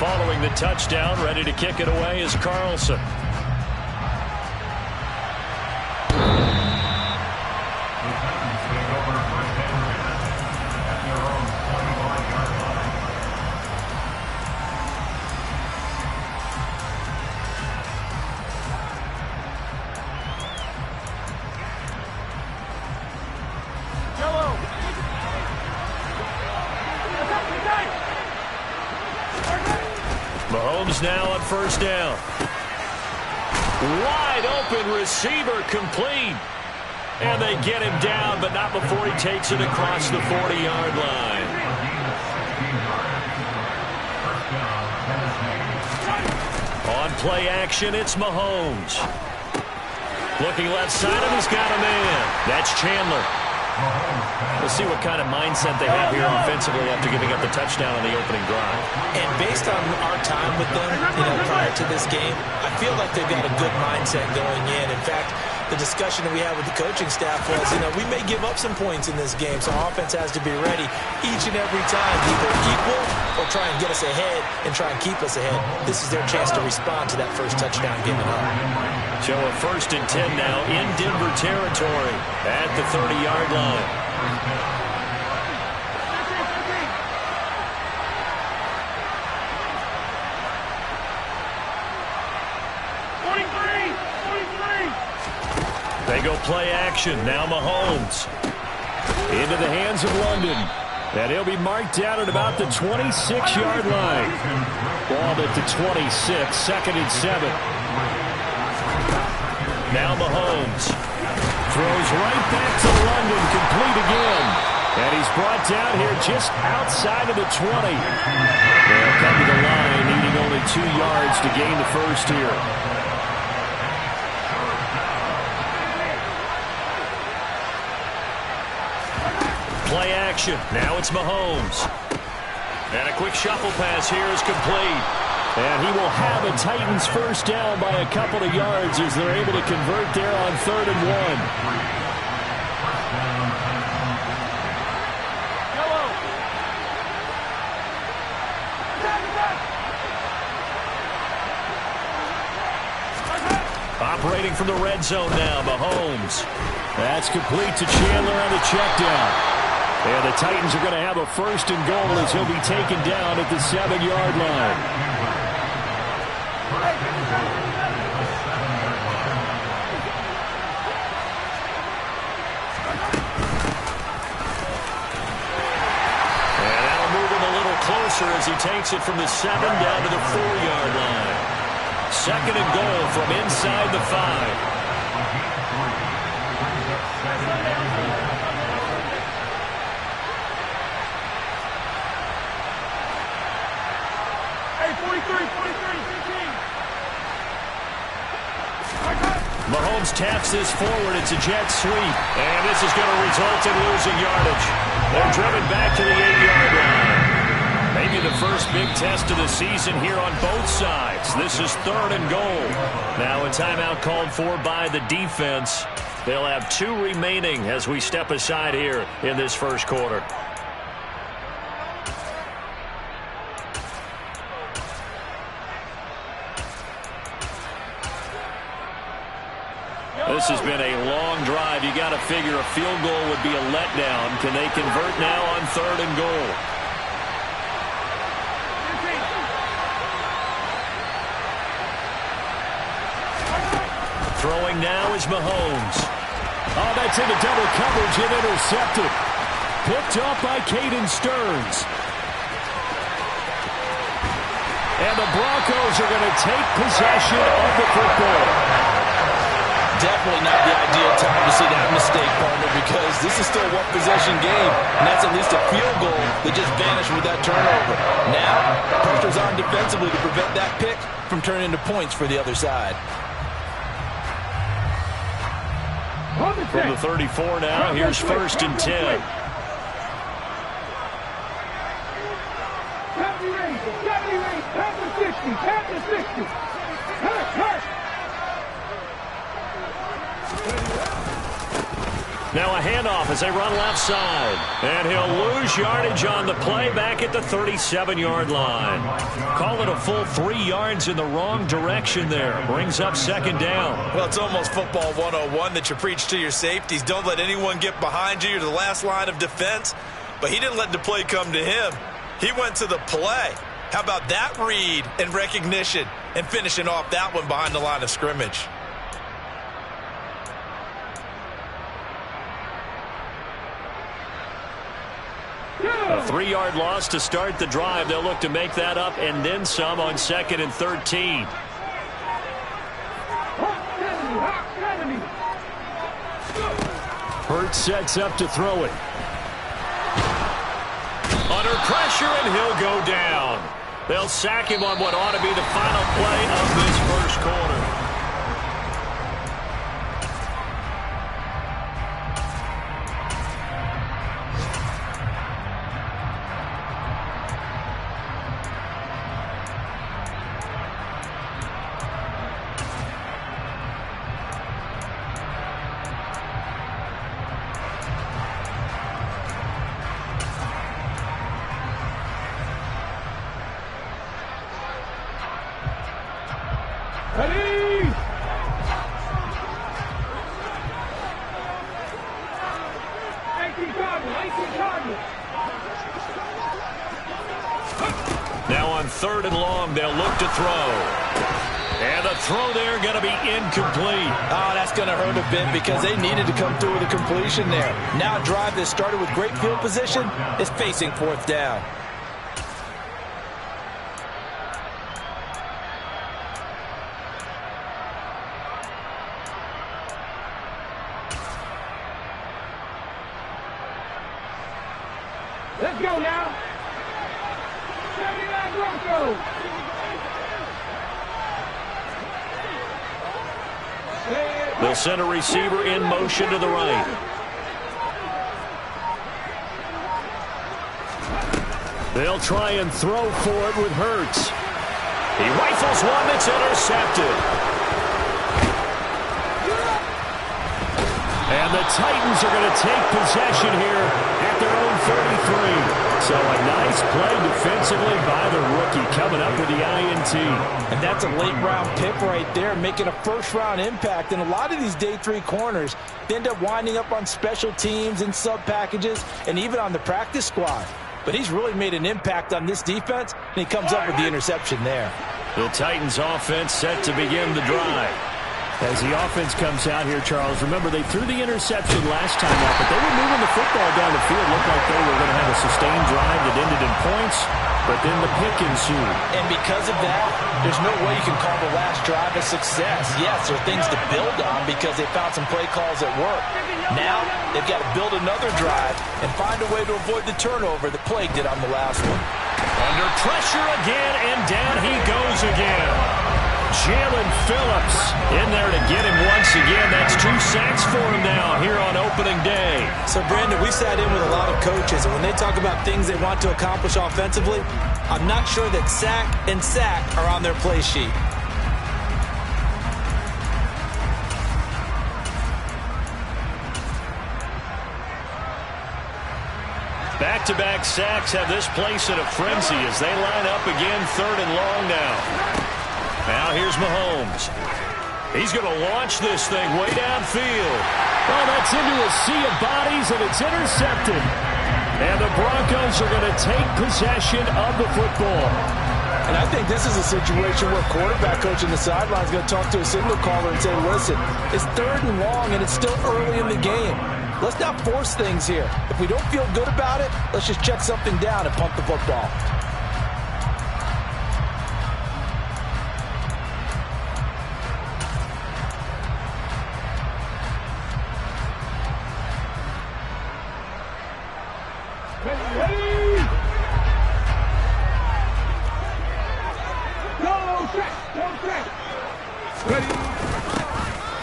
Following the touchdown, ready to kick it away is Carlson. Mahomes now on first down. Wide open receiver complete. And they get him down, but not before he takes it across the 40-yard line. On play action, it's Mahomes. Looking left side, and he's got a man. That's Chandler. We'll see what kind of mindset they have here offensively after giving up the touchdown on the opening drive. And based on our time with them, prior to this game, I feel like they've got a good mindset going in. In fact, the discussion that we had with the coaching staff was, we may give up some points in this game, so offense has to be ready each and every time, either equal or try and get us ahead and try and keep us ahead. This is their chance to respond to that first touchdown given up. So a 1st and 10 now in Denver territory at the 30-yard line. They go play action. Now Mahomes. Into the hands of London. And he'll be marked down at about the 26-yard line. Ball at the 26, 2nd and 7. Now Mahomes. Throws right back to London. Complete again. And he's brought down here just outside of the 20. They'll come to the line, needing only 2 yards to gain the first here. Play action. Now it's Mahomes. And a quick shuffle pass here is complete. And he will have a Titans first down by a couple of yards as they're able to convert there on 3rd and 1. Operating from the red zone now, Mahomes. That's complete to Chandler on the check down. And the Titans are going to have a 1st and goal as he'll be taken down at the 7-yard line. And that'll move him a little closer as he takes it from the 7 down to the 4-yard line. 2nd and goal from inside the 5. Mahomes taps this forward. It's a jet sweep. And this is going to result in losing yardage. They're driven back to the 8-yard line. Maybe the first big test of the season here on both sides. This is 3rd and goal. Now a timeout called for by the defense. They'll have 2 remaining as we step aside here in this first quarter. This has been a long drive. You got to figure a field goal would be a letdown. Can they convert now on 3rd and goal? Throwing now is Mahomes. Oh, that's into double coverage and intercepted. Picked off by Caden Stearns. And the Broncos are going to take possession of the football. Definitely not the ideal time to see that mistake, partner, because this is still a one-possession game, and that's at least a field goal that just vanished with that turnover. Now, pressure's on defensively to prevent that pick from turning into points for the other side. From the 34 now, here's 1st and 10. Now a handoff as they run left side. And he'll lose gains yardage on the play back at the 37-yard line. Call it a full 3 yards in the wrong direction there. Brings up second down. Well, it's almost football 101 that you preach to your safeties. Don't let anyone get behind you. You're the last line of defense. But he didn't let the play come to him. He went to the play. How about that read and recognition and finishing off that one behind the line of scrimmage? A 3-yard loss to start the drive. They'll look to make that up and then some on 2nd and 13. Hurts sets up to throw it. Under pressure, and he'll go down. They'll sack him on what ought to be the final play of this first quarter. Now on 3rd and long, they'll look to throw. And the throw there going to be incomplete. Oh, that's going to hurt a bit because they needed to come through with a completion there. Now a drive that started with great field position is facing 4th down. Let's go now. They'll send a receiver in motion to the right. They'll try and throw for it with Hurts. He rifles one that's intercepted. And the Titans are going to take possession here at their own 33. So a nice play defensively by the rookie coming up with the INT. And that's a late-round pick right there, making a first-round impact. And a lot of these day 3 corners, they end up winding up on special teams and sub-packages and even on the practice squad. But he's really made an impact on this defense, and he comes up with the interception there. The Titans offense set to begin the drive. As the offense comes out here, Charles, remember they threw the interception last time out, but they were moving the football down the field. Looked like they were going to have a sustained drive that ended in points, but then the pick ensued. And because of that, there's no way you can call the last drive a success. Yes, there are things to build on because they found some play calls that work. Now, they've got to build another drive and find a way to avoid the turnover that plagued it on the last one. Under pressure again, and down he goes again. Jalen Phillips in there to get him once again. That's 2 sacks for him now here on opening day. So, Brandon, we sat in with a lot of coaches, and when they talk about things they want to accomplish offensively, I'm not sure that sack and sack are on their play sheet. Back-to-back sacks have this place in a frenzy as they line up again 3rd and long now. Now here's Mahomes. He's going to launch this thing way downfield. Well, that's into a sea of bodies, and it's intercepted. And the Broncos are going to take possession of the football. And I think this is a situation where quarterback coach on the sideline is going to talk to a signal caller and say, listen, it's 3rd and long, and it's still early in the game. Let's not force things here. If we don't feel good about it, let's just check something down and punt the football.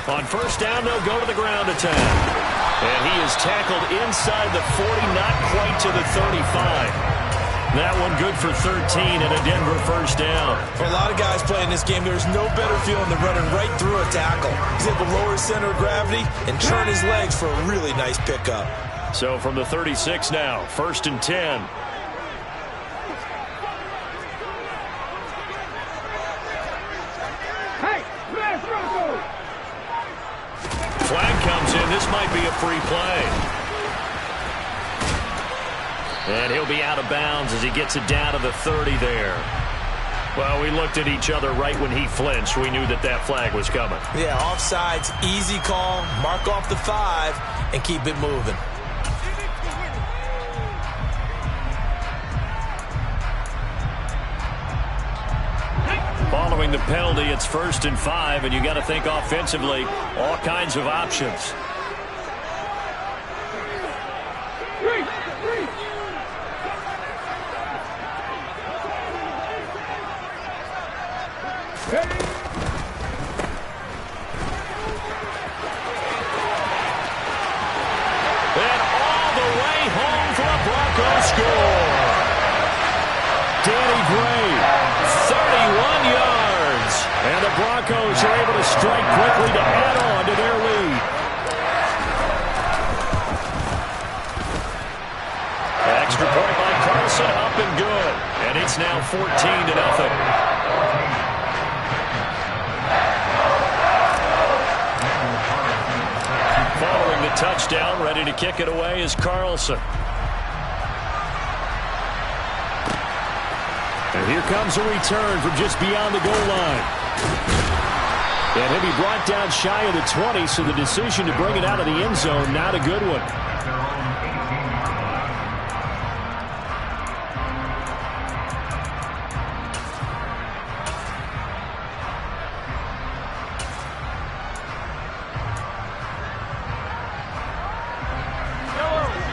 On 1st down, they'll go to the ground attack. And he is tackled inside the 40, not quite to the 35. That one good for 13 and a Denver 1st down. For a lot of guys playing this game, there's no better feeling than running right through a tackle. He's able to lower his center of gravity and turn his legs for a really nice pickup. So from the 36 now, 1st and 10. Flag comes in. This might be a free play. And he'll be out of bounds as he gets it down to the 30 there. Well, we looked at each other right when he flinched. We knew that that flag was coming. Yeah, offsides, easy call. Mark off the 5 and keep it moving. Following the penalty, it's 1st and 5, and you got to think offensively, all kinds of options. And all the way home for a Broncos score. Danny Gray, 31 yards. And the Broncos are able to strike quickly to add on to their lead. Extra point by Carlson, up and good. And it's now 14-0. Following the touchdown, ready to kick it away is Carlson. And here comes a return from just beyond the goal line. And he'll be brought down shy of the 20, so the decision to bring it out of the end zone, not a good one.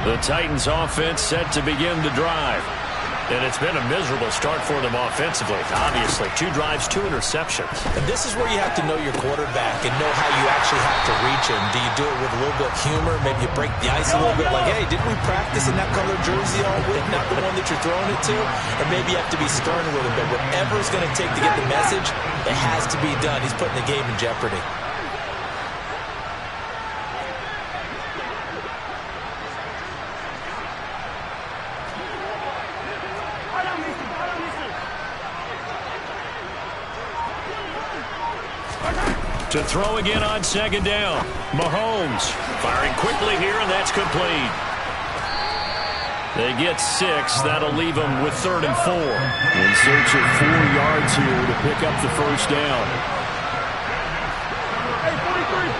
The Titans offense set to begin the drive. And it's been a miserable start for them offensively. Obviously, 2 drives, 2 interceptions. And this is where you have to know your quarterback and know how you actually have to reach him. Do you do it with a little bit of humor? Maybe you break the ice a little bit like, hey, didn't we practice in that colored jersey all week? Not the one that you're throwing it to? Or maybe you have to be stern with him. But whatever it's going to take to get the message, it has to be done. He's putting the game in jeopardy. To throw again on 2nd down. Mahomes firing quickly here, and that's complete. They get 6. That'll leave them with 3rd and 4. In search of 4 yards here to pick up the 1st down. Hey, 43,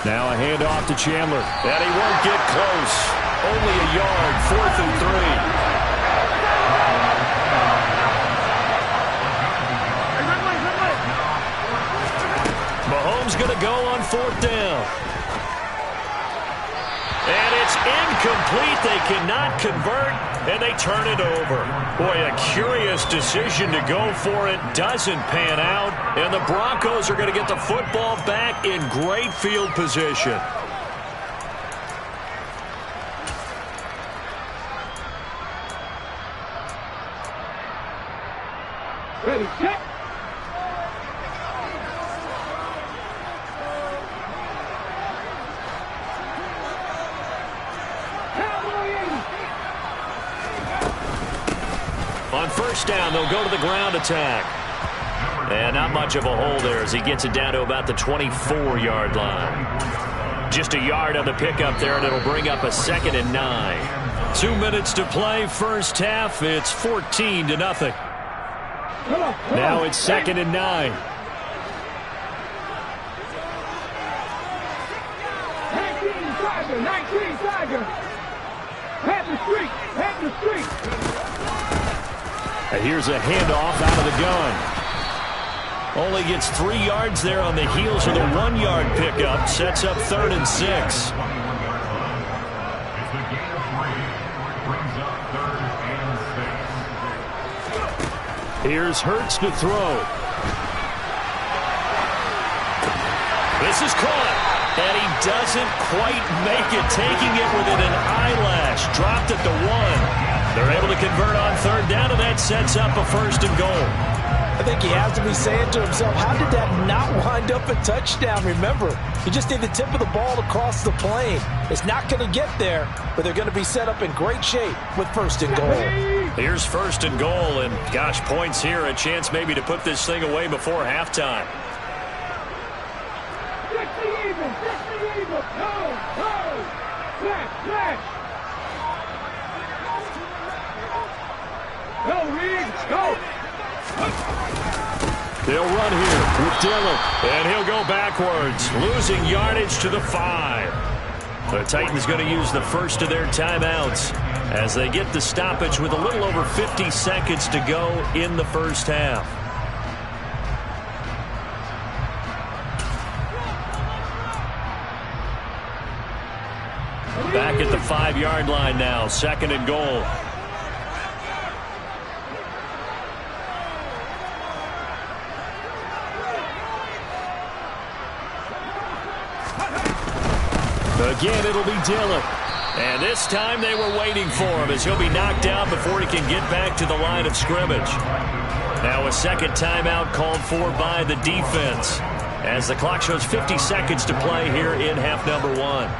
15. Now a handoff to Chandler. And he won't get close. Only a yard, 4th and 3. Mahomes going to go on 4th down. And it's incomplete. They cannot convert, and they turn it over. Boy, a curious decision to go for it. Doesn't pan out, and the Broncos are going to get the football back in great field position. Ready, check. On 1st down, they'll go to the ground attack. And not much of a hole there as he gets it down to about the 24-yard line. Just a yard on the pickup there, and it'll bring up a 2nd and 9. 2 minutes to play, 1st half. It's 14-0. Now it's 2nd and 9. 19 Tiger. Head the street. Head the street. And here's a handoff out of the gun. Only gets 3 yards there on the heels of the 1-yard pickup. Sets up 3rd and 6. Here's Hurts to throw. This is caught. And he doesn't quite make it, taking it within an eyelash. Dropped at the 1. They're able to convert on 3rd down, and that sets up a 1st and goal. I think he has to be saying to himself, how did that not wind up a touchdown? Remember, you just need the tip of the ball to cross the plane. It's not going to get there, but they're going to be set up in great shape with first and goal. Here's first and goal, and gosh, points here. A chance maybe to put this thing away before halftime. 60 even. Go. Flash. Go, Reed. Go. They'll run here with Dillon, and he'll go backwards, losing yardage to the 5. The Titans going to use the first of their timeouts as they get the stoppage with a little over 50 seconds to go in the first half. Back at the 5-yard line now, second and goal. Again, it'll be Dillon. And this time they were waiting for him as he'll be knocked down before he can get back to the line of scrimmage. Now a second timeout called for by the defense as the clock shows 50 seconds to play here in half number 1.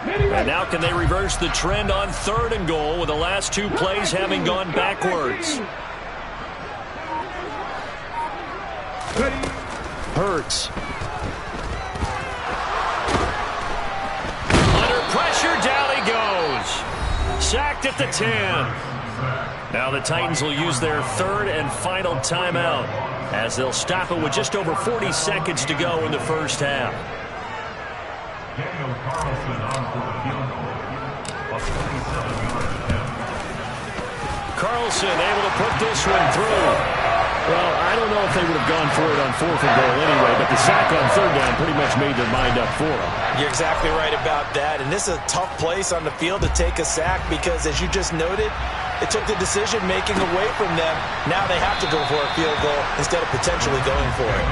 And now can they reverse the trend on third and goal with the last 2 plays having gone backwards? Hurts. Under pressure, down he goes. Sacked at the 10. Now the Titans will use their third and final timeout as they'll stop it with just over 40 seconds to go in the first half. Carlson able to put this one through. Well, I don't know if they would have gone for it on fourth and goal anyway, but the sack on third down pretty much made their mind up for them. You're exactly right about that, and this is a tough place on the field to take a sack because, as you just noted, it took the decision-making away from them. Now they have to go for a field goal instead of potentially going for it.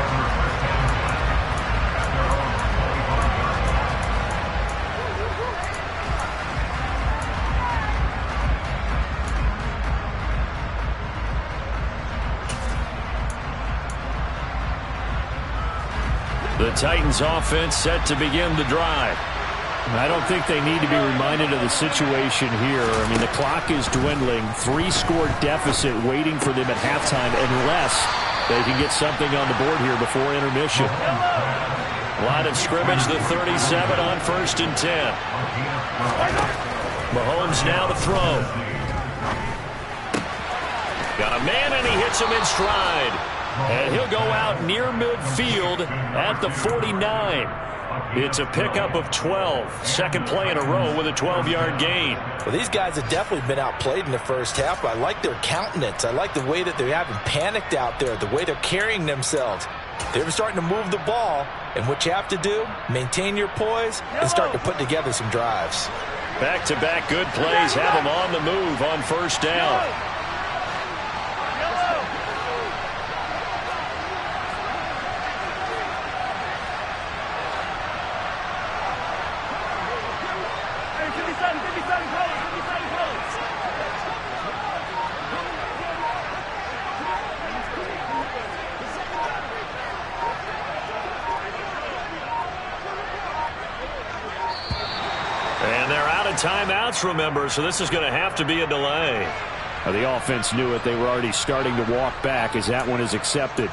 The Titans offense set to begin the drive. I don't think they need to be reminded of the situation here. I mean, the clock is dwindling. 3-score deficit waiting for them at halftime unless they can get something on the board here before intermission. Line of scrimmage, the 37 on first and 10. Mahomes now to throw. Got a man, and he hits him in stride. And he'll go out near midfield at the 49. It's a pickup of 12. Second play in a row with a 12-yard gain. Well, these guys have definitely been outplayed in the first half, but I like their countenance. I like the way that they haven't panicked out there, the way they're carrying themselves. They're starting to move the ball, and what you have to do, maintain your poise and start to put together some drives. Back-to-back good plays have them on the move on first down. And they're out of timeouts, remember, so this is going to have to be a delay. The offense knew it. They were already starting to walk back as that one is accepted.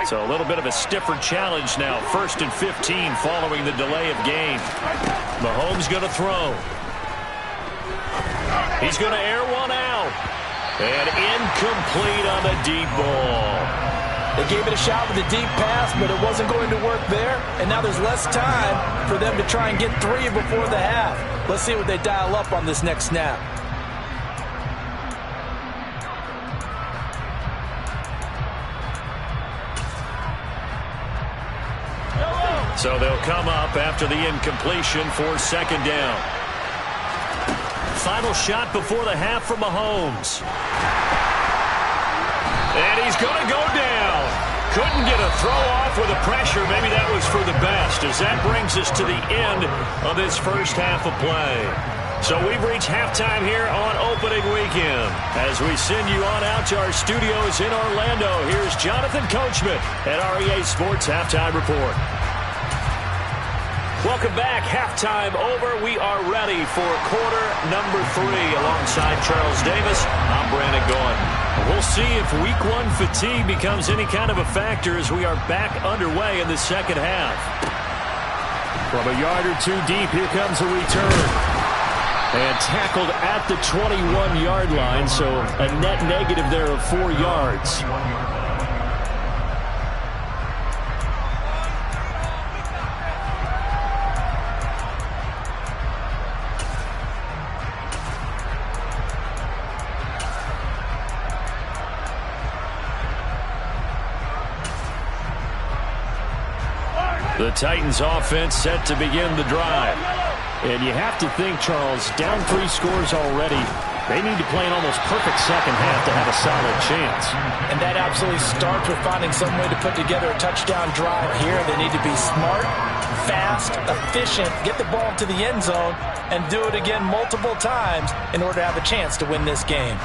So a little bit of a stiffer challenge now. First and 15 following the delay of game. Mahomes going to throw. He's going to air one out. And incomplete on the deep ball. They gave it a shot with a deep pass, but it wasn't going to work there. And now there's less time for them to try and get 3 before the half. Let's see what they dial up on this next snap. So they'll come up after the incompletion for second down. Final shot before the half from Mahomes. And he's going to go down. Couldn't get a throw off with the pressure. Maybe that was for the best, as that brings us to the end of this first half of play. So we've reached halftime here on opening weekend. As we send you on out to our studios in Orlando, here's Jonathan Coachman at REA Sports Halftime Report. Welcome back. Halftime over. We are ready for quarter number 3. Alongside Charles Davis, I'm Brandon Gaudin. We'll see if week 1 fatigue becomes any kind of a factor as we are back underway in the second half. From a yard or 2 deep, here comes a return. And tackled at the 21-yard line, so a net negative there of 4 yards. The Titans offense set to begin the drive. And you have to think, Charles, down 3 scores already. They need to play an almost perfect second half to have a solid chance. And that absolutely starts with finding some way to put together a touchdown drive here. They need to be smart, fast, efficient, get the ball to the end zone, and do it again multiple times in order to have a chance to win this game.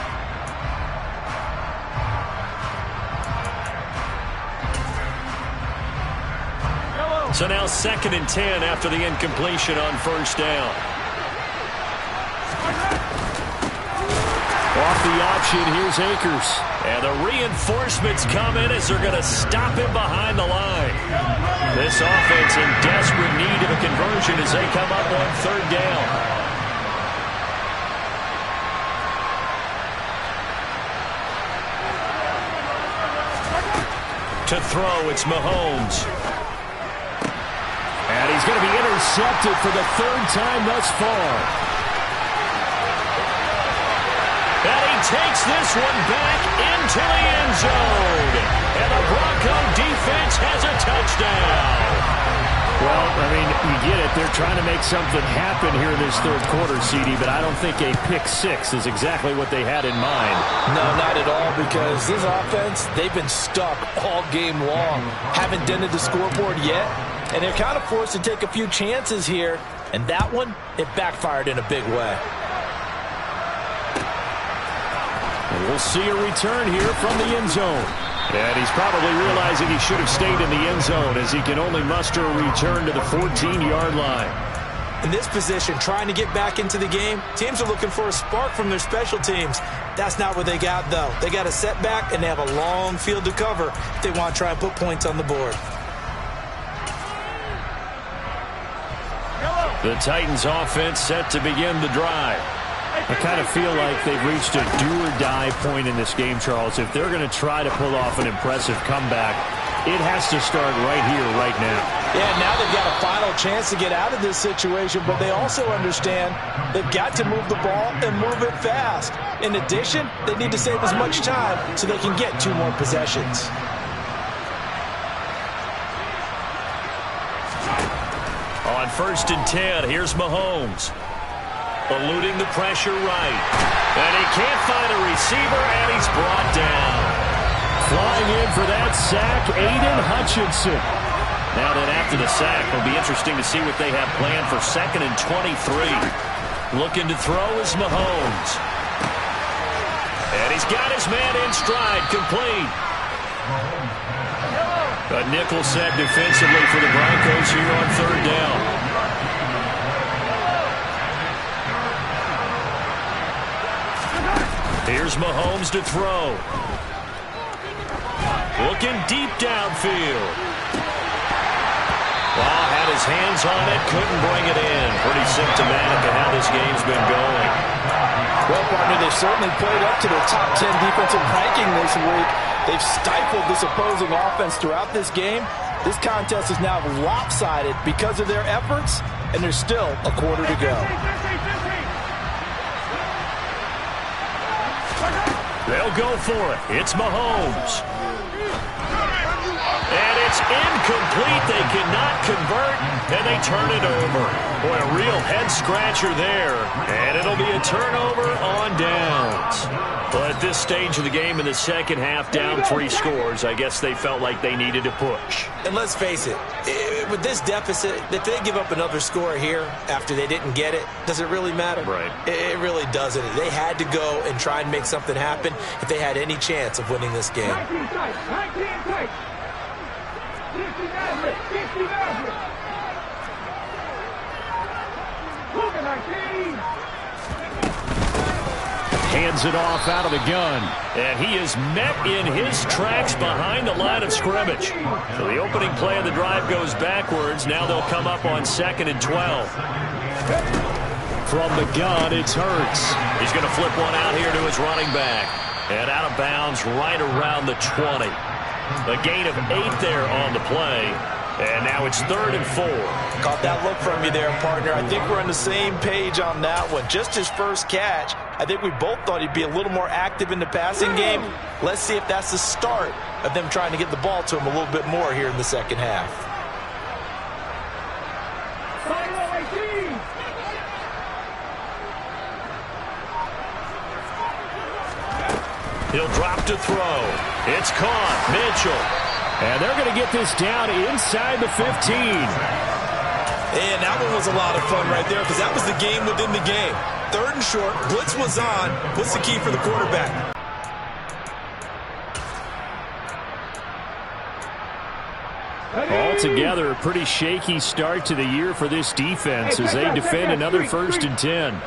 So now 2nd and 10 after the incompletion on first down. Off the option, here's Akers. And the reinforcements come in as they're going to stop him behind the line. This offense in desperate need of a conversion as they come up on 3rd down. To throw, it's Mahomes. And he's going to be intercepted for the 3rd time thus far. And he takes this one back into the end zone. And the Bronco defense has a touchdown. Well, I mean, you get it. They're trying to make something happen here in this 3rd quarter, CD, but I don't think a pick 6 is exactly what they had in mind. No, not at all, because this offense, they've been stuck all game long. Haven't dented the scoreboard yet. And they're kind of forced to take a few chances here. And that one, it backfired in a big way. And we'll see a return here from the end zone. And he's probably realizing he should have stayed in the end zone as he can only muster a return to the 14-yard line. In this position, trying to get back into the game, teams are looking for a spark from their special teams. That's not what they got, though. They got a setback, and they have a long field to cover if they want to try and put points on the board. The Titans offense set to begin the drive. I kind of feel like they've reached a do-or-die point in this game, Charles. If they're going to try to pull off an impressive comeback, it has to start right here, right now. Yeah, now they've got a final chance to get out of this situation, but they also understand they've got to move the ball and move it fast. In addition, they need to save as much time so they can get 2 more possessions. On 1st and 10, here's Mahomes. Eluding the pressure right. And he can't find a receiver, and he's brought down. Flying in for that sack, Aiden Hutchinson. Now then, after the sack, it'll be interesting to see what they have planned for 2nd and 23. Looking to throw is Mahomes. And he's got his man in stride, complete. A nickel set defensively for the Broncos here on 3rd down. Here's Mahomes to throw. Looking deep downfield. Ball had his his hands on it, couldn't bring it in. Pretty symptomatic of how this game's been going. Well, partner, they've certainly played up to their top 10 defensive ranking this week. They've stifled this opposing offense throughout this game. This contest is now lopsided because of their efforts, and there's still a quarter to go. They'll go for it. It's Mahomes. And it's incomplete. They cannot convert, and they turn it over. Boy, a real head-scratcher there. And it'll be a turnover on downs. But at this stage of the game in the second half, down 3 scores, I guess they felt like they needed to push. And let's face it, with this deficit, if they give up another score here after they didn't get it, does it really matter? Right. It really doesn't. They had to go and try and make something happen if they had any chance of winning this game. 19 tight. 19 tight. 59. 59. Look at 19. Hands it off out of the gun. And he is met in his tracks behind the line of scrimmage. So the opening play of the drive goes backwards. Now they'll come up on 2nd and 12. From the gun, it's Hurts. He's going to flip one out here to his running back. And out of bounds right around the 20. A gain of 8 there on the play. And now it's 3rd and 4. Caught that look from you there, partner. I think we're on the same page on that one. Just his first catch. I think we both thought he'd be a little more active in the passing game. Let's see if that's the start of them trying to get the ball to him a little bit more here in the second half. He'll drop to throw. It's caught. Mitchell. And they're going to get this down inside the 15. And that one was a lot of fun right there because that was the game within the game. 3rd and short. Blitz was on. What's the key for the quarterback? Altogether, a pretty shaky start to the year for this defense as they defend another 1st and 10.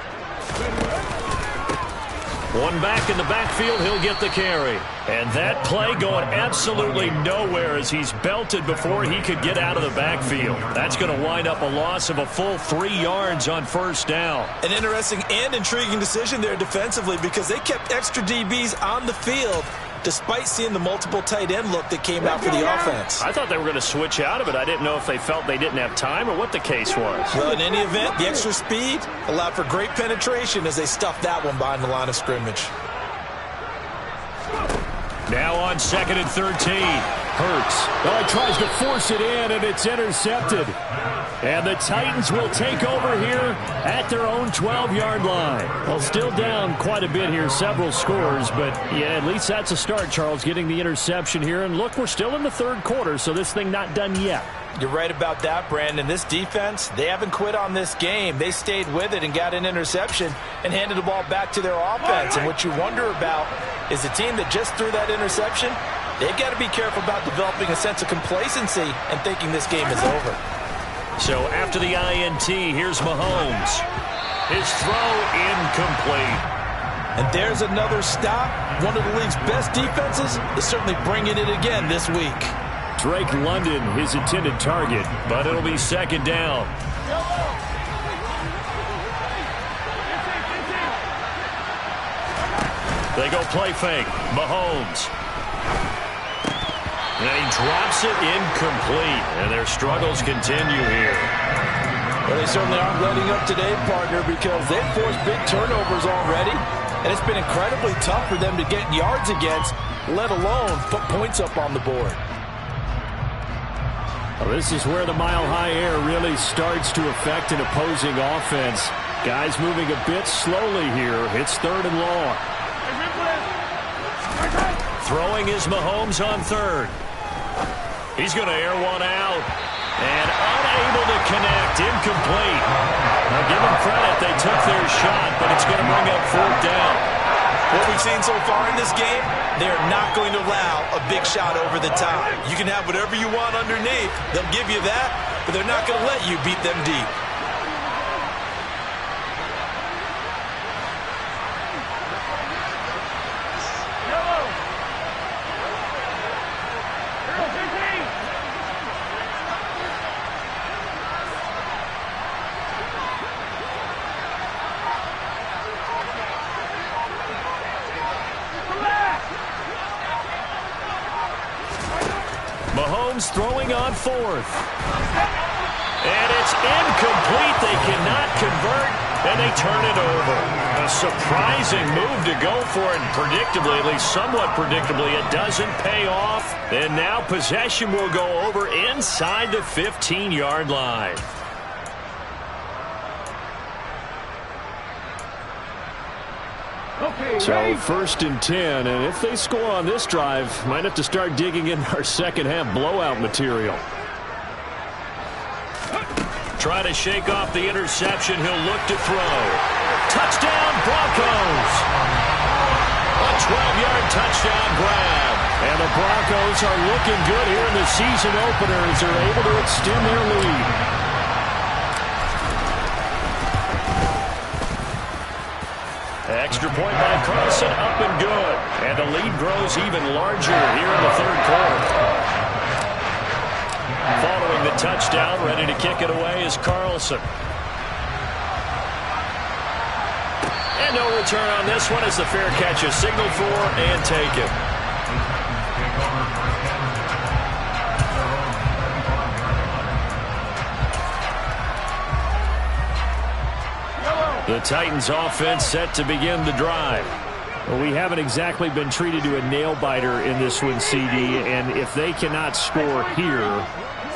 One back in the backfield, he'll get the carry. And that play going absolutely nowhere as he's belted before he could get out of the backfield. That's going to wind up a loss of a full 3 yards on 1st down. An interesting and intriguing decision there defensively because they kept extra DBs on the field despite seeing the multiple tight end look that came out for the offense. I thought they were going to switch out of it. I didn't know if they felt they didn't have time or what the case was. Well, in any event, the extra speed allowed for great penetration as they stuffed that one behind the line of scrimmage. Now on 2nd and 13. Hurts. Oh, he tries to force it in, and it's intercepted. And the Titans will take over here at their own 12-yard line. Well, still down quite a bit here, several scores, but yeah, at least that's a start, Charles, getting the interception here. And look, we're still in the 3rd quarter, so this thing not done yet. You're right about that, Brandon. This defense, they haven't quit on this game. They stayed with it and got an interception and handed the ball back to their offense. And what you wonder about is the team that just threw that interception, they've got to be careful about developing a sense of complacency and thinking this game is over. So after the INT, here's Mahomes. His throw incomplete. And there's another stop. One of the league's best defenses is certainly bringing it again this week. Drake London, his intended target. But it'll be 2nd down. They go play fake. Mahomes. And he drops it incomplete. And their struggles continue here. Well, they certainly aren't letting up today, partner, because they've forced big turnovers already. And it's been incredibly tough for them to get yards against, let alone put points up on the board. Well, this is where the mile-high air really starts to affect an opposing offense. Guys moving a bit slowly here. It's 3rd and long. Throwing is Mahomes on 3rd. He's going to air one out. And unable to connect. Incomplete. Now give them credit. They took their shot, but it's going to bring up 4th down. What we've seen so far in this game, they're not going to allow a big shot over the top. You can have whatever you want underneath. They'll give you that, but they're not going to let you beat them deep. Mahomes throwing on fourth. And it's incomplete. They cannot convert, and they turn it over. A surprising move to go for it, and predictably, at least somewhat predictably, it doesn't pay off. And now possession will go over inside the 15-yard line. So 1st and 10, and if they score on this drive, might have to start digging in our second half blowout material. Try to shake off the interception. He'll look to throw. Touchdown, Broncos! A 12-yard touchdown grab. And the Broncos are looking good here in the season opener as they're able to extend their lead. Extra point by Carlson, up and good. And the lead grows even larger here in the third quarter. Following the touchdown, ready to kick it away is Carlson. And no return on this one as the fair catch is signaled for and taken. The Titans offense set to begin the drive. Well, we haven't exactly been treated to a nail-biter in this one, CD, and if they cannot score here,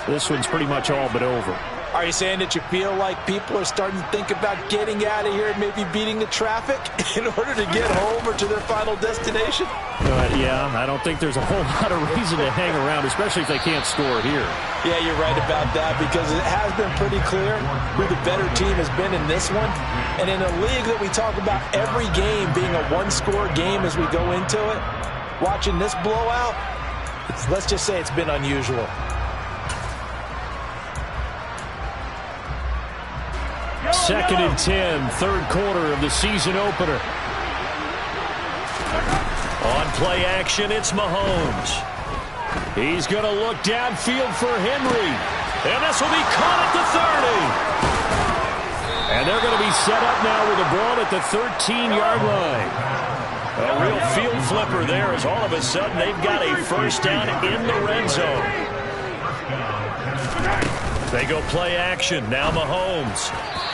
this one's pretty much all but over. Are you saying that you feel like people are starting to think about getting out of here and maybe beating the traffic in order to get home or to their final destination? Yeah, I don't think there's a whole lot of reason to hang around, especially if they can't score here. Yeah, you're right about that because it has been pretty clear who the better team has been in this one. And in a league that we talk about every game being a one-score game as we go into it, watching this blowout, let's just say it's been unusual. Second and 10, third quarter of the season opener. On play action, it's Mahomes. He's going to look downfield for Henry. And this will be caught at the 30. And they're going to be set up now with the ball at the 13-yard line. A real field flipper there as all of a sudden they've got a first down in the red zone. They go play action. Now Mahomes.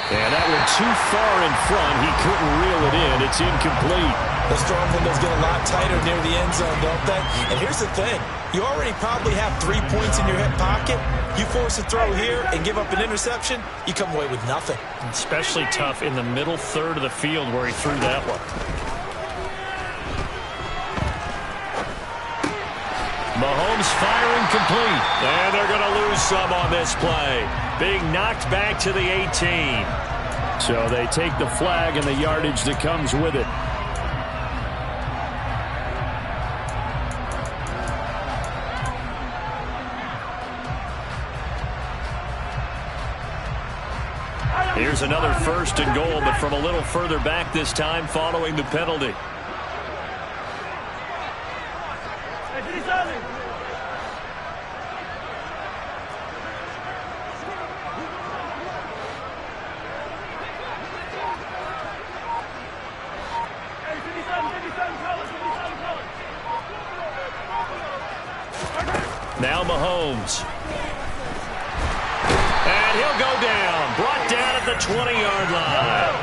And that one too far in front. He couldn't reel it in. It's incomplete. The storm windows get a lot tighter near the end zone, don't they? And here's the thing. You already probably have 3 points in your hip pocket. You force a throw here and give up an interception, you come away with nothing. Especially tough in the middle third of the field where he threw that one. Mahomes firing complete. And they're going to lose some on this play. Being knocked back to the 18. So they take the flag and the yardage that comes with it. Here's another first and goal, but from a little further back this time following the penalty. Now Mahomes. And he'll go down. Brought down at the 20-yard line.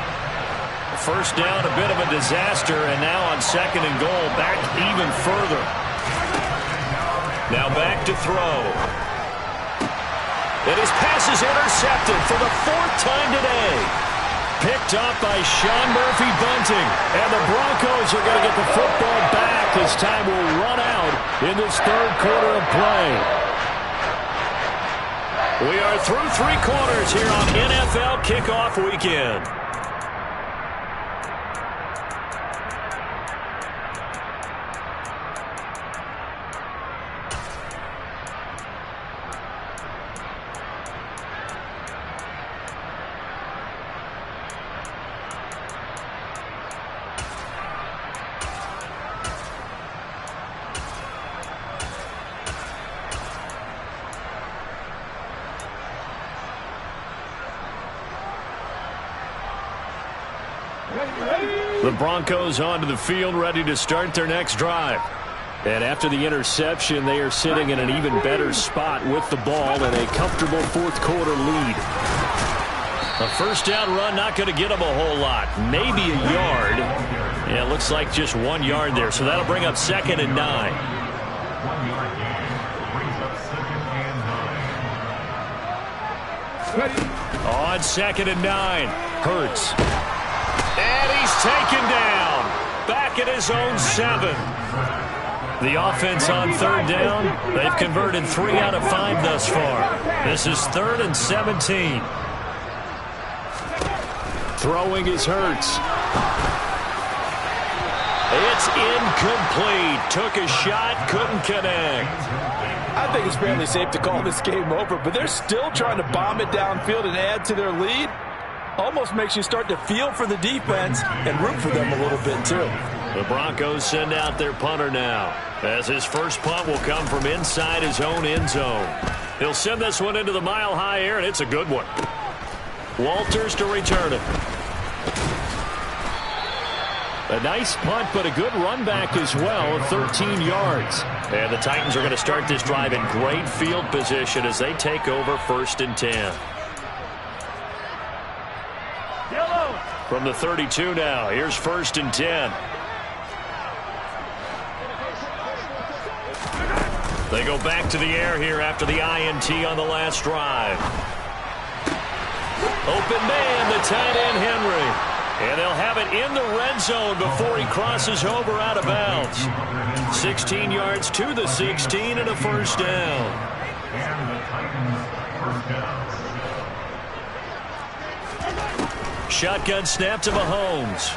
First down, a bit of a disaster, and now on second and goal, back even further. Now back to throw. And his pass is intercepted for the 4th time today. Picked up by Sean Murphy-Bunting. And the Broncos are going to get the football back as time will run out in this third quarter of play. We are through 3 quarters here on NFL Kickoff Weekend. The Broncos onto the field, ready to start their next drive. And after the interception, they are sitting in an even better spot with the ball and a comfortable fourth-quarter lead. A first-down run, not going to get them a whole lot. Maybe a yard. Yeah, it looks like just 1 yard there, so that'll bring up 2nd and 9. On 2nd and 9, Hurts. And he's taken down. Back at his own 7. The offense on 3rd down, they've converted 3 out of 5 thus far. This is 3rd and 17. Throwing is Hurts. It's incomplete. Took a shot, couldn't connect. I think it's fairly safe to call this game over, but they're still trying to bomb it downfield and add to their lead. Almost makes you start to feel for the defense and root for them a little bit, too. The Broncos send out their punter now, as his first punt will come from inside his own end zone. He'll send this one into the mile-high air, and it's a good one. Walters to return it. A nice punt, but a good run back as well, 13 yards. And the Titans are going to start this drive in great field position as they take over 1st and 10. From the 32 now, here's 1st and 10. They go back to the air here after the INT on the last drive. Open man, the tight end Henry. And they'll have it in the red zone before he crosses over out of bounds. 16 yards to the 16 and a first down. Shotgun snap to Mahomes.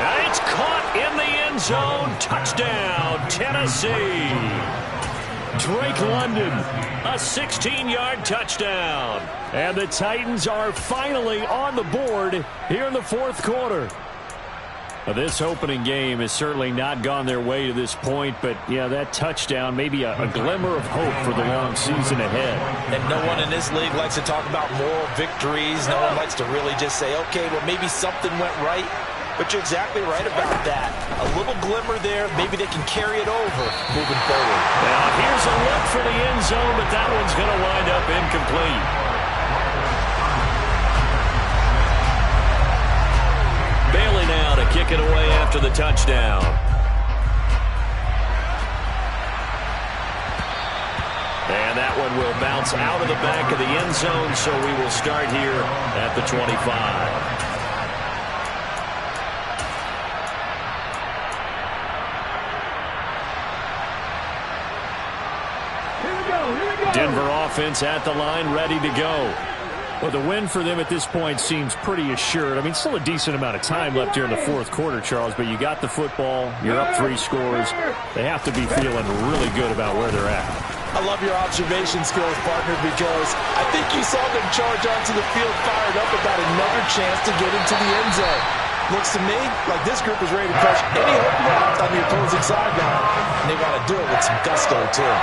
And it's caught in the end zone. Touchdown, Tennessee. Drake London, a 16-yard touchdown. And the Titans are finally on the board here in the 4th quarter. This opening game has certainly not gone their way to this point, but, yeah, that touchdown may be a glimmer of hope for the long season ahead. And no one in this league likes to talk about moral victories. No one likes to really just say, okay, well, maybe something went right. But you're exactly right about that. A little glimmer there. Maybe they can carry it over moving forward. Now, here's a look for the end zone, but that one's going to wind up incomplete. Bailey now to kick it away after the touchdown. And that one will bounce out of the back of the end zone, so we will start here at the 25. Denver offense at the line, ready to go. Well, the win for them at this point seems pretty assured. I mean, still a decent amount of time left here in the 4th quarter, Charles, but you got the football, you're up 3 scores. They have to be feeling really good about where they're at. I love your observation skills, partner, because I think you saw them charge onto the field fired up about another chance to get into the end zone. Looks to me like this group is ready to crush any hope left on the opposing sideline, and they want to do it with some gusto, too.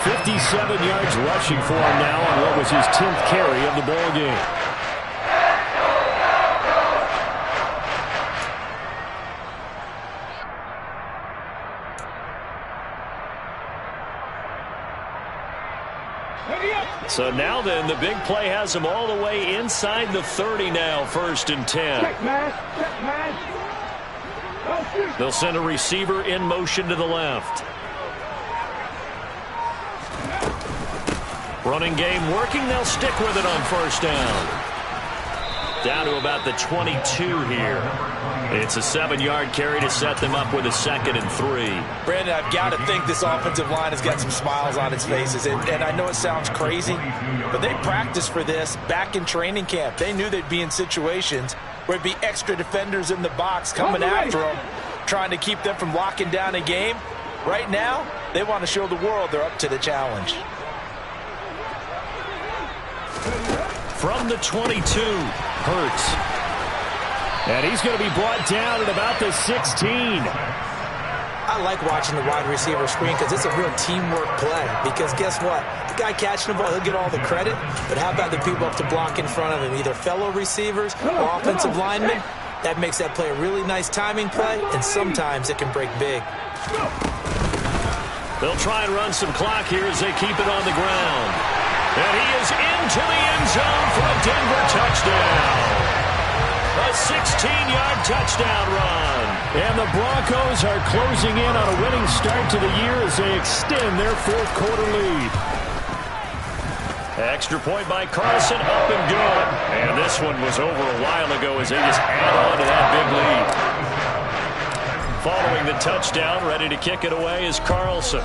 57 yards rushing for him now on what was his 10th carry of the ball game. So now then, the big play has them all the way inside the 30 now, 1st and 10. They'll send a receiver in motion to the left. Running game working. They'll stick with it on 1st down. Down to about the 22 here. It's a 7-yard carry to set them up with a 2nd and 3. Brandon, I've got to think this offensive line has got some smiles on its faces. And I know it sounds crazy, but they practiced for this back in training camp. They knew they'd be in situations where it'd be extra defenders in the box coming after them, trying to keep them from locking down a game. Right now, they want to show the world they're up to the challenge. From the 22, Hurts. And he's going to be brought down at about the 16. I like watching the wide receiver screen because it's a real teamwork play. Because guess what? The guy catching the ball, he'll get all the credit. But how about the people up to block in front of him? Either fellow receivers or offensive linemen. That makes that play a really nice timing play, and sometimes it can break big. They'll try and run some clock here as they keep it on the ground. And he is into the end zone for a Denver touchdown. A 16-yard touchdown run. And the Broncos are closing in on a winning start to the year as they extend their fourth quarter lead. Extra point by Carlson, up and good. And this one was over a while ago as they just add on to that big lead. Following the touchdown, ready to kick it away is Carlson.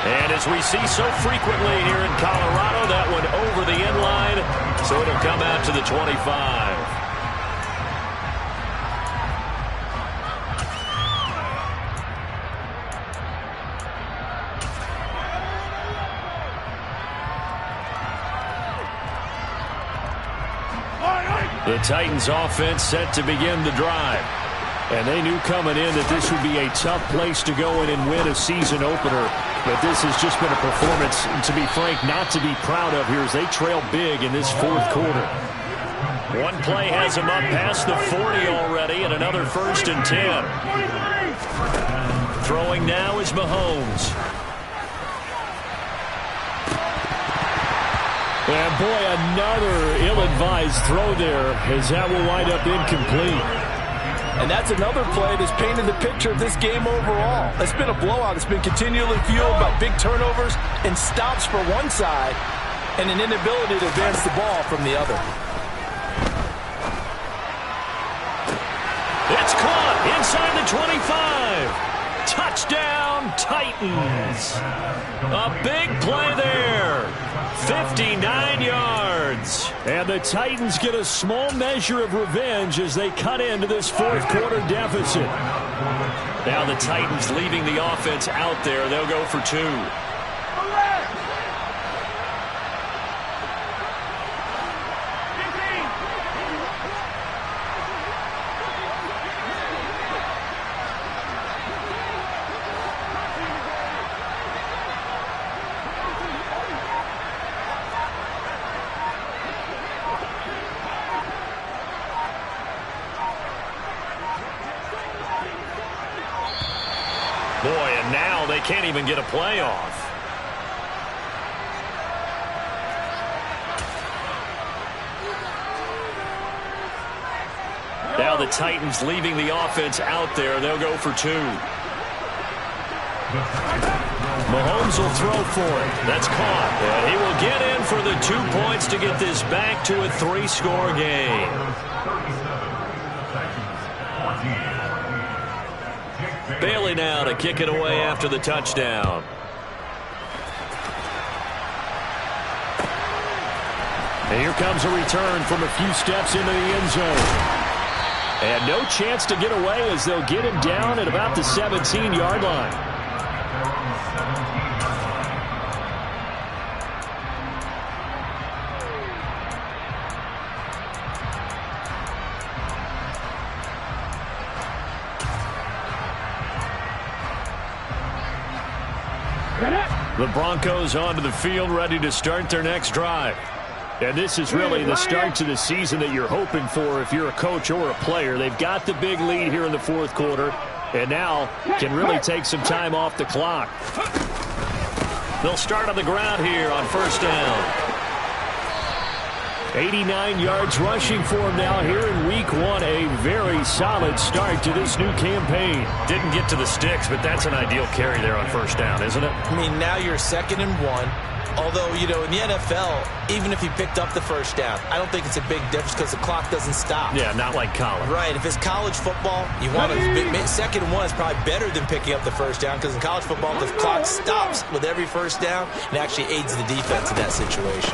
And as we see so frequently here in Colorado, that one over the end line, so it'll come out to the 25. The Titans offense set to begin the drive. And they knew coming in that this would be a tough place to go in and win a season opener. But this has just been a performance, to be frank, not to be proud of here as they trail big in this fourth quarter. One play has them up past the 40 already, and another 1st and 10. Throwing now is Mahomes. And boy, another ill-advised throw there as that will wind up incomplete. And that's another play that's painted the picture of this game overall. It's been a blowout. It's been continually fueled by big turnovers and stops for one side and an inability to advance the ball from the other. It's caught inside the 25. Touchdown, Titans. A big play there. 59 yards. And the Titans get a small measure of revenge as they cut into this fourth quarter deficit. Now the Titans leaving the offense out there. They'll go for 2. Boy, and now they can't even get a play off. Now the Titans leaving the offense out there. They'll go for 2. Mahomes will throw for it. That's caught. And he will get in for the 2 points to get this back to a 3-score game. Bailey now to kick it away after the touchdown. And here comes a return from a few steps into the end zone. And no chance to get away as they'll get him down at about the 17-yard line. The Broncos onto the field ready to start their next drive. And this is really the start to the season that you're hoping for if you're a coach or a player. They've got the big lead here in the fourth quarter and now can really take some time off the clock. They'll start on the ground here on 1st down. 89 yards rushing for him now here in week 1. A very solid start to this new campaign. Didn't get to the sticks, but that's an ideal carry there on 1st down, isn't it? I mean, now you're 2nd and 1. Although, you know, in the NFL, even if he picked up the 1st down, I don't think it's a big difference because the clock doesn't stop. Yeah, not like college. Right. If it's college football, you want to 2nd and 1 is probably better than picking up the 1st down because in college football, the clock stops with every 1st down and actually aids the defense in that situation.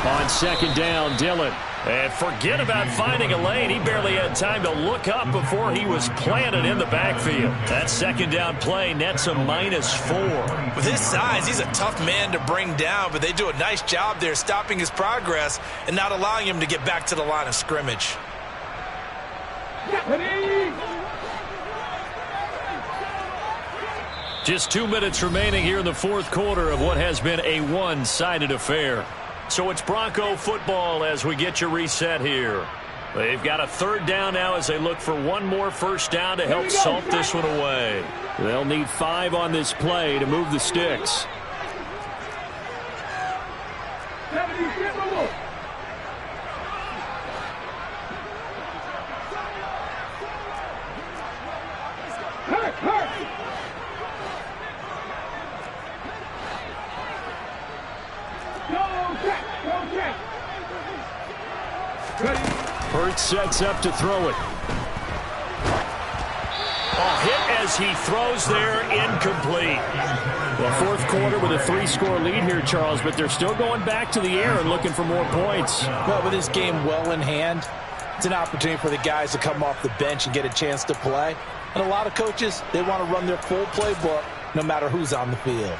On 2nd down, Dillon. And forget about finding a lane. He barely had time to look up before he was planted in the backfield. That 2nd down play nets a -4. With his size, he's a tough man to bring down, but they do a nice job there stopping his progress and not allowing him to get back to the line of scrimmage. Just 2 minutes remaining here in the fourth quarter of what has been a one-sided affair. So it's Bronco football as we get you reset here. They've got a third down now as they look for one more first down to help salt this one away. They'll need 5 on this play to move the sticks. Hurts sets up to throw it. Hit as he throws there, incomplete. Well, fourth quarter with a 3-score lead here, Charles, but they're still going back to the air and looking for more points. Well, with this game well in hand, it's an opportunity for the guys to come off the bench and get a chance to play. And a lot of coaches, they want to run their full playbook no matter who's on the field.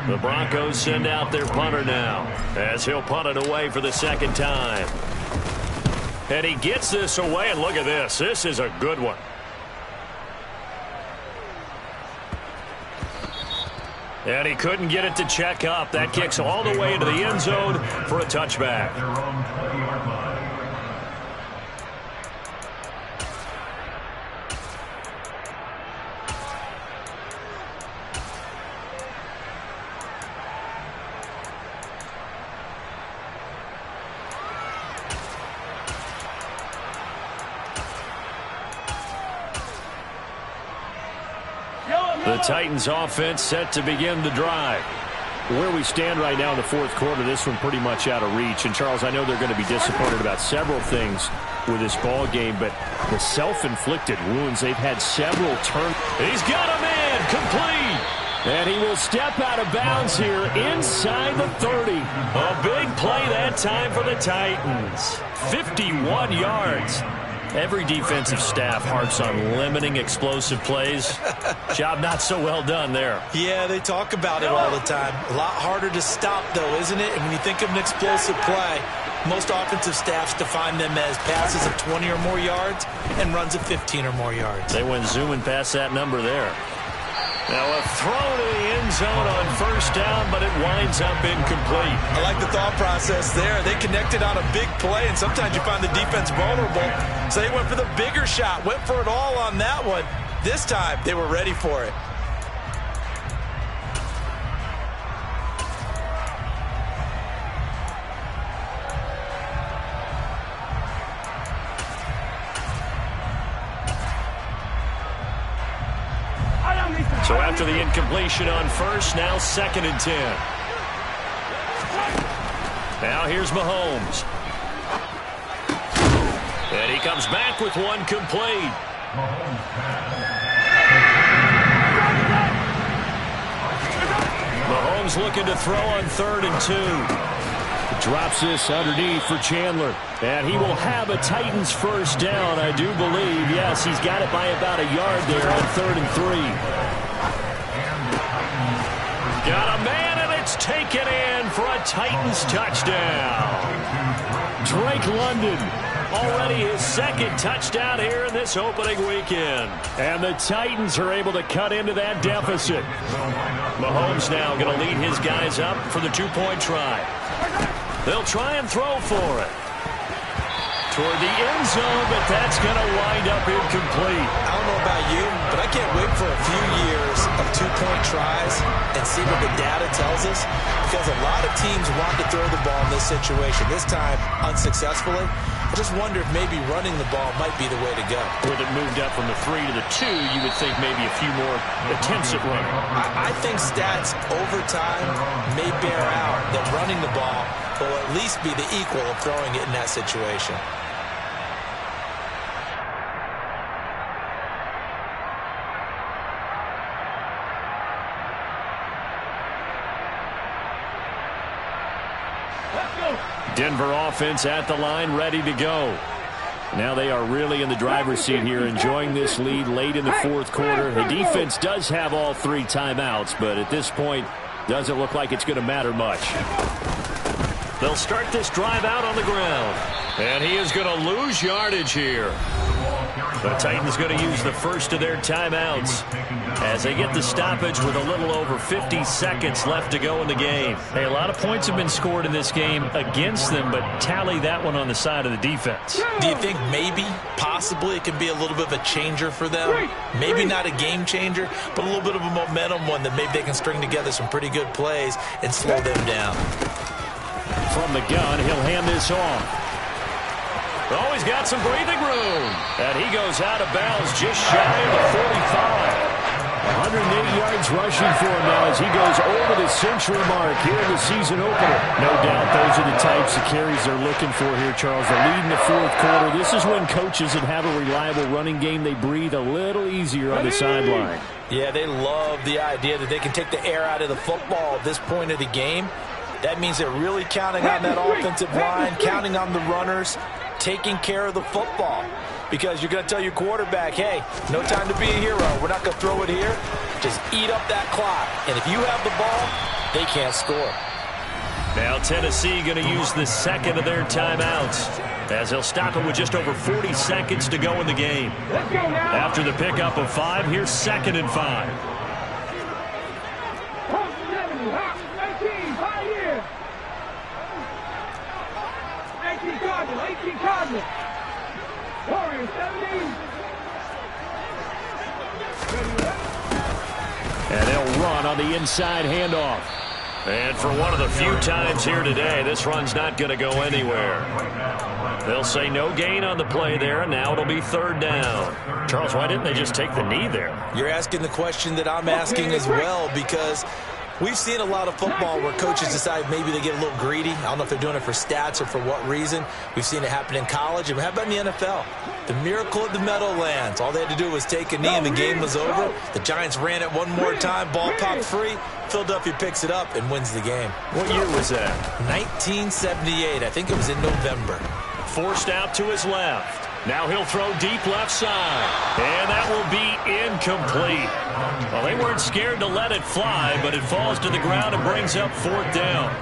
The Broncos send out their punter now as he'll punt it away for the second time. And he gets this away, and look at this. This is a good one. And he couldn't get it to check up. That kicks all the way into the end zone for a touchback. The Titans offense set to begin the drive. Where we stand right now in the fourth quarter, this one pretty much out of reach. And, Charles, I know they're going to be disappointed about several things with this ball game, but the self-inflicted wounds, they've had several turns. He's got a man, complete. And he will step out of bounds here inside the 30. A big play that time for the Titans. 51 yards. Every defensive staff harps on limiting explosive plays. Job not so well done there. Yeah, they talk about it all the time. A lot harder to stop, though, isn't it? And when you think of an explosive play, most offensive staffs define them as passes of 20 or more yards and runs of 15 or more yards. They went zooming past that number there. Now a throw to the end zone on first down, but it winds up incomplete. I like the thought process there. They connected on a big play, and sometimes you find the defense vulnerable. So they went for the bigger shot, went for it all on that one. This time, they were ready for it. So after the incompletion on first, now 2nd and 10. Now here's Mahomes. And he comes back with one complete. Mahomes looking to throw on 3rd and 2. Drops this underneath for Chandler. And he will have a Titans first down, I do believe. Yes, he's got it by about a yard there on 3rd and 3. Got a man, and it's taken in for a Titans touchdown. Drake London. Already his 2nd touchdown here in this opening weekend. And the Titans are able to cut into that deficit. Mahomes now going to lead his guys up for the 2-point try. They'll try and throw for it. Toward the end zone, but that's going to wind up incomplete. I don't know about you, but I can't wait for a few years of 2-point tries and see what the data tells us, because a lot of teams want to throw the ball in this situation. This time, unsuccessfully. I just wonder if maybe running the ball might be the way to go. With it moved up from the 3 to the 2, you would think maybe a few more attempts at running. I think stats over time may bear out that running the ball will at least be the equal of throwing it in that situation. Denver offense at the line, ready to go. Now they are really in the driver's seat here, enjoying this lead late in the fourth quarter. The defense does have all 3 timeouts, but at this point, doesn't look like it's going to matter much. They'll start this drive out on the ground. And he is going to lose yardage here. The Titans going to use the first of their timeouts as they get the stoppage with a little over 50 seconds left to go in the game. Hey, a lot of points have been scored in this game against them, but tally that one on the side of the defense. Do you think maybe, possibly, it can be a little bit of a changer for them? Maybe not a game changer, but a little bit of a momentum one that maybe they can string together some pretty good plays and slow them down. From the gun, he'll hand this off. Oh, he's got some breathing room. And he goes out of bounds just shy of the 45. 108 yards rushing for him now as he goes over the century mark here in the season opener. No doubt those are the types of carries they're looking for here, Charles. The lead in the fourth quarter. This is when coaches that have a reliable running game, they breathe a little easier on the sideline. Yeah, they love the idea that they can take the air out of the football at this point of the game. That means they're really counting on that offensive line, counting on the runners, taking care of the football. Because you're going to tell your quarterback, hey, no time to be a hero. We're not going to throw it here. Just eat up that clock. And if you have the ball, they can't score. Now Tennessee going to use the second of their timeouts as they'll stop it with just over 40 seconds to go in the game. After the pickup of 5, here's 2nd and 5. 18 Cardinals. Warriors 17. And they'll run on the inside handoff. And for one of the few times here today, this run's not going to go anywhere. They'll say no gain on the play there, and now it'll be 3rd down. Charles, why didn't they just take the knee there? You're asking the question that I'm asking as well, because we've seen a lot of football where coaches decide maybe they get a little greedy. I don't know if they're doing it for stats or for what reason. We've seen it happen in college. And how about in the NFL? The miracle of the Meadowlands. All they had to do was take a knee and the game was over. The Giants ran it one more time. Ball popped free. Philadelphia picks it up and wins the game. What year was that? 1978. I think it was in November. Forced out to his left. Now he'll throw deep left side. And that will be incomplete. Well, they weren't scared to let it fly, but it falls to the ground and brings up 4th down.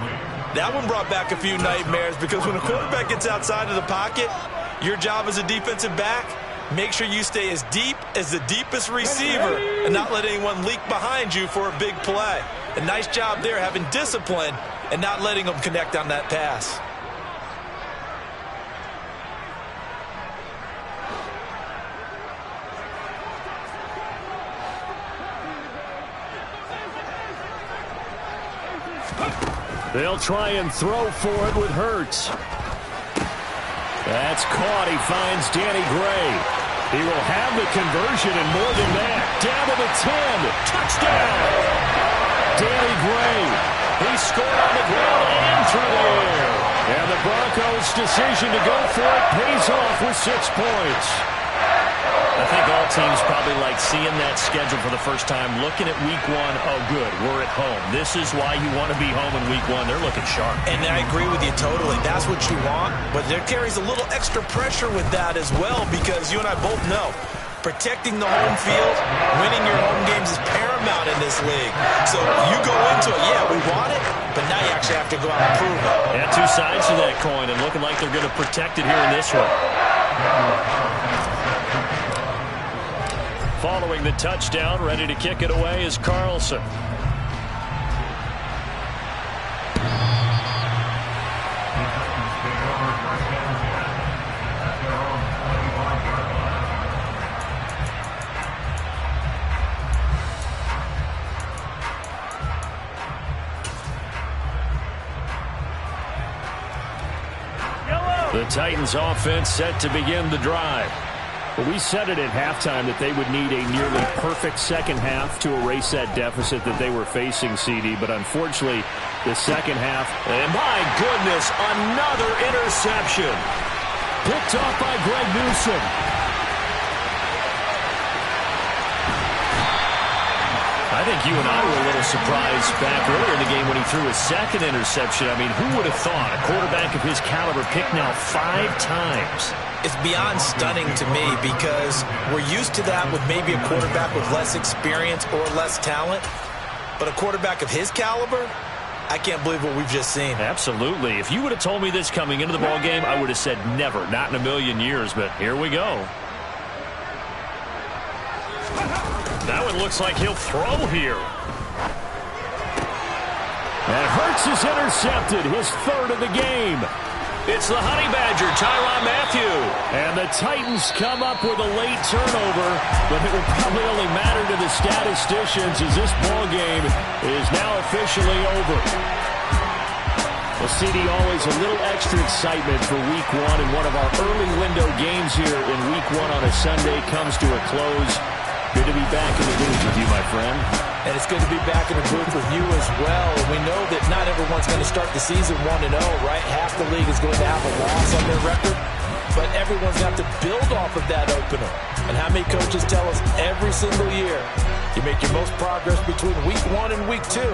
That one brought back a few nightmares, because when a quarterback gets outside of the pocket, your job as a defensive back, make sure you stay as deep as the deepest receiver and not let anyone leak behind you for a big play. A nice job there, having discipline and not letting them connect on that pass. They'll try and throw for it with Hurts. That's caught. He finds Danny Gray. He will have the conversion and more than that. Down to the 10. Touchdown. Danny Gray. He scored on the ground and through the air. And the Broncos' decision to go for it pays off with 6 points. I think all teams probably like seeing that schedule for the first time, looking at week 1. Oh, good, we're at home. This is why you want to be home in week 1. They're looking sharp. And I agree with you totally. That's what you want. But there carries a little extra pressure with that as well, because you and I both know protecting the home field, winning your home games is paramount in this league. So you go into it, yeah, we want it, but now you actually have to go out and prove it. Yeah, 2 sides to that coin, and looking like they're going to protect it here in this one. Following the touchdown, ready to kick it away is Carlson. The Titans offense set to begin the drive. Well, we said it at halftime that they would need a nearly perfect second half to erase that deficit that they were facing, CD. But unfortunately, the second half. And my goodness, another interception. Picked off by Greg Newsome. I think you and I were a little surprised back earlier in the game when he threw his second interception. I mean, who would have thought a quarterback of his caliber picked now 5 times? It's beyond stunning to me, because we're used to that with maybe a quarterback with less experience or less talent. But a quarterback of his caliber, I can't believe what we've just seen. Absolutely. If you would have told me this coming into the ballgame, I would have said never, not in a million years. But here we go. it looks like he'll throw here. And Hurts is intercepted, his third of the game. It's the Honey Badger, Tyrann Mathieu. And the Titans come up with a late turnover, but it will probably only matter to the statisticians as this ball game is now officially over. Well, CD, always a little extra excitement for Week 1, and one of our early window games here in Week 1 on a Sunday comes to a close. Good to be back in the booth with you, my friend. And it's good to be back in the booth with you as well. And we know that not everyone's going to start the season 1-0, right? Half the league is going to have a loss on their record. But everyone's going to have to build off of that opener. And how many coaches tell us every single year, you make your most progress between Week 1 and Week 2.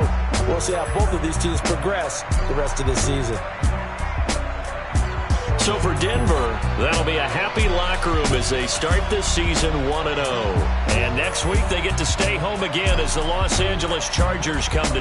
We'll see how both of these teams progress the rest of this season. So for Denver, that'll be a happy locker room as they start this season 1-0. And next week they get to stay home again as the Los Angeles Chargers come to